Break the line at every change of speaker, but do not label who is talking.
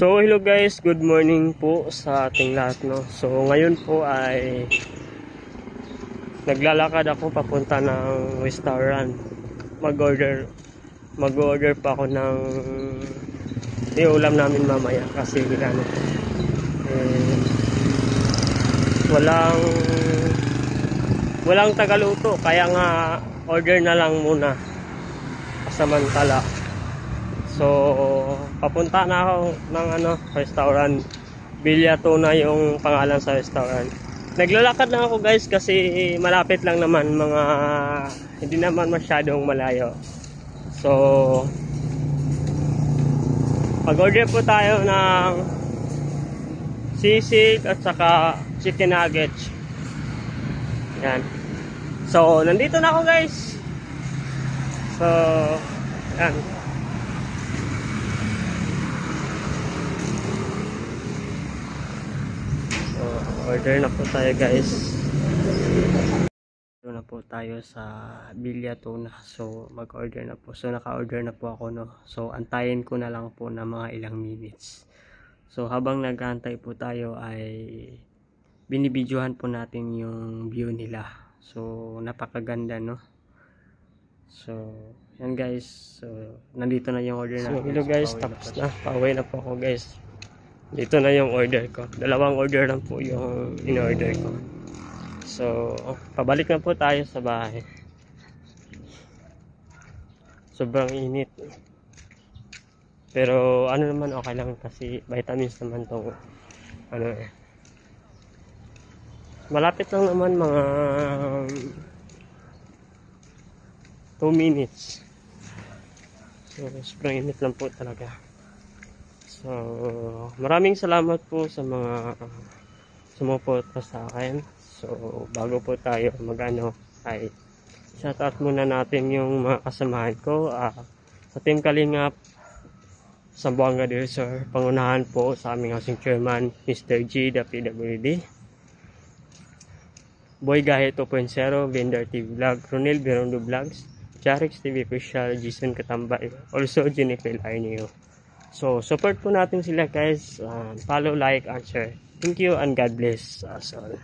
So hello guys, good morning po sa ating lahat, no. So ngayon po ay naglalakad ako papunta ng restaurant. Mag-order pa ako ng ulam namin mamaya kasi walang tagaluto, kaya nga order na lang muna samantala. So papunta na ako ng restaurant. Villa Tuna yung pangalan sa restaurant. Naglalakad na ako guys kasi malapit lang naman, hindi naman masyadong malayo. So pag-order po tayo ng sisig at saka chicken nuggets. Yan. So nandito na ako guys. So yan. Order na po tayo guys. Order na po tayo sa Villa Tuna. So mag-order na po. So naka-order na po ako, no. So antayin ko na lang po na mga ilang minutes. So habang nag-aantay po tayo ay binibidyohan po natin yung view nila. So napakaganda, no. So yan guys. So nandito na yung order natin. So hello guys, tapos na. Pauwi na po ako guys. Dito na yung order ko. Dalawang order lang po yung in-order ko. So, pabalik na po tayo sa bahay. Sobrang init. Pero ano naman, okay lang kasi vitamins naman tong malapit lang naman, mga 2 minutes. So, sobrang init lang po talaga. So, maraming salamat po sa mga sumuporta sa akin. So, bago po tayo ay shoutout muna natin yung mga kasamahan ko. Sa Team Kalingap, Zamboanga del Sur, pangunahan po sa aming housing chairman, Mr. G, the PWD. Boy Gahe 2.0, Vendor TV Vlog, Ronel Berondo Vlogs, Jarix TV Official, Jason Katambay, also Jennifer Arneo. So, support po natin sila guys. Follow, like, and share. Thank you and God bless us all.